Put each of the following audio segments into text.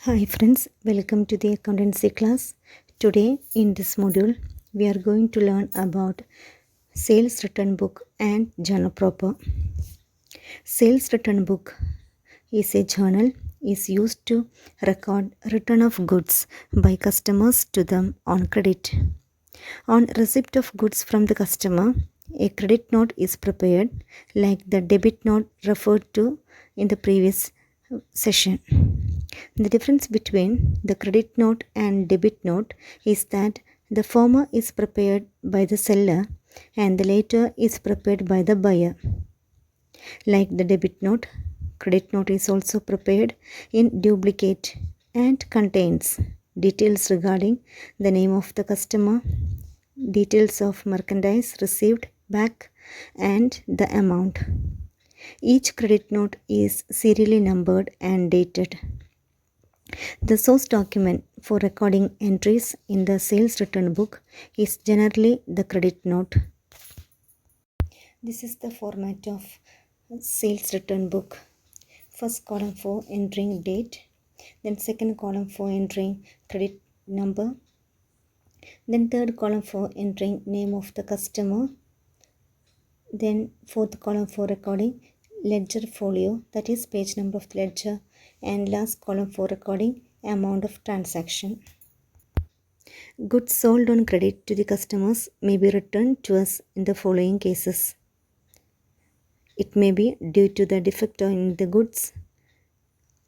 Hi friends, welcome to the accountancy class. Today in this module, we are going to learn about sales return book and journal proper. Sales return book is a journal is used to record return of goods by customers to them on credit. On receipt of goods from the customer, a credit note is prepared like the debit note referred to in the previous session. The difference between the credit note and debit note is that the former is prepared by the seller and the latter is prepared by the buyer. Like the debit note, credit note is also prepared in duplicate and contains details regarding the name of the customer, details of merchandise received back, and the amount. Each credit note is serially numbered and dated. The source document for recording entries in the sales return book is generally the credit note. This is the format of sales return book. First column for entering date, then second column for entering credit number, then third column for entering name of the customer, then fourth column for recording ledger folio, that is page number of the ledger, and last column for recording amount of transaction. Goods sold on credit to the customers may be returned to us in the following cases. It may be due to the defect in the goods,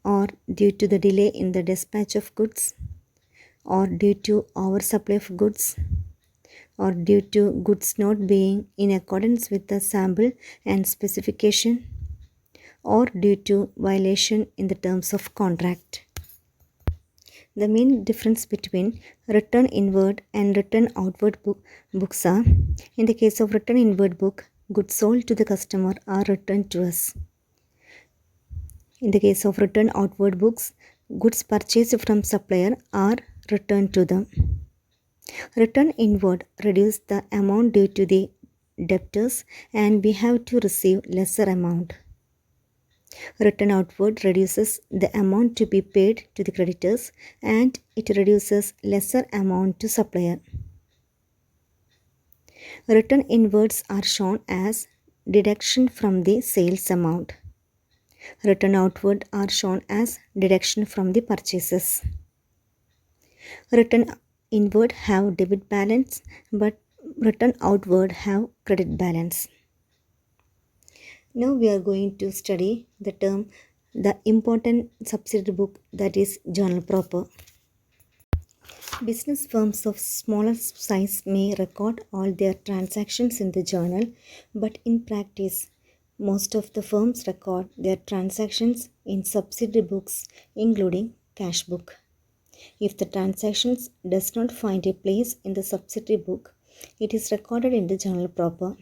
or due to the delay in the dispatch of goods, or due to oversupply of goods, or due to goods not being in accordance with the sample and specification, or due to violation in the terms of contract. The main difference between return inward and return outward books are, in the case of return inward book, goods sold to the customer are returned to us. In the case of return outward books, goods purchased from supplier are returned to them. Return inward reduce the amount due to the debtors and we have to receive lesser amount. Return outward reduces the amount to be paid to the creditors and it reduces lesser amount to supplier. Return inwards are shown as deduction from the sales amount. Return outward are shown as deduction from the purchases. Return inward have debit balance but return outward have credit balance. Now we are going to study the term the important subsidiary book, that is journal proper. Business firms of smaller size may record all their transactions in the journal, but in practice, most of the firms record their transactions in subsidiary books, including cash book. If the transactions does not find a place in the subsidiary book, it is recorded in the journal proper.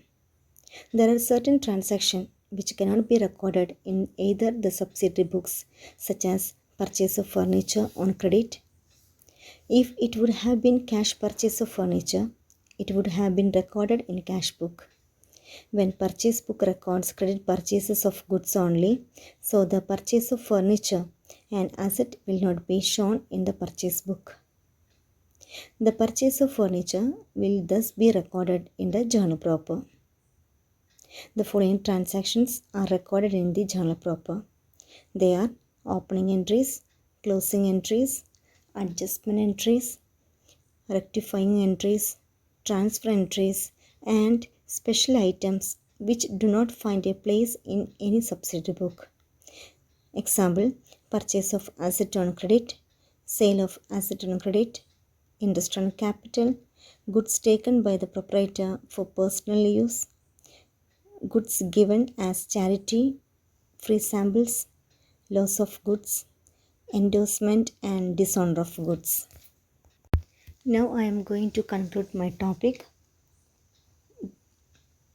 There are certain transactions which cannot be recorded in either the subsidiary books, such as purchase of furniture on credit. If it would have been cash purchase of furniture, it would have been recorded in cash book. When purchase book records credit purchases of goods only, so the purchase of furniture and asset will not be shown in the purchase book. The purchase of furniture will thus be recorded in the journal proper. The following transactions are recorded in the journal proper. They are opening entries, closing entries, adjustment entries, rectifying entries, transfer entries, and special items which do not find a place in any subsidiary book. Example, purchase of asset on credit, sale of asset on credit, interest on capital, goods taken by the proprietor for personal use, goods given as charity, free samples, loss of goods, endorsement and dishonor of goods. Now I am going to conclude my topic.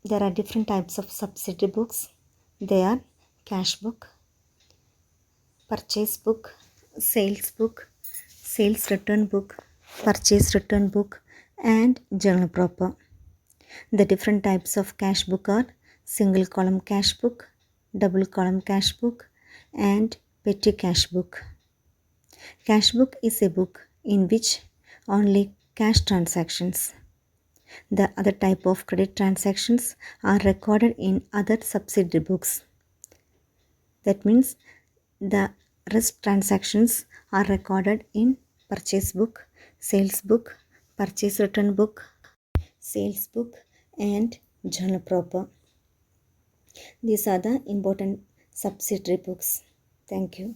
There are different types of subsidiary books. They are cash book, purchase book, sales book, sales return book, purchase return book, and journal proper. The different types of cash book are single column cash book, double column cash book, and petty cash book. Cash book is a book in which only cash transactions. The other type of credit transactions are recorded in other subsidiary books. That means the rest transactions are recorded in purchase book, sales book, purchase return book, sales book, and journal proper. These are the important subsidiary books. Thank you.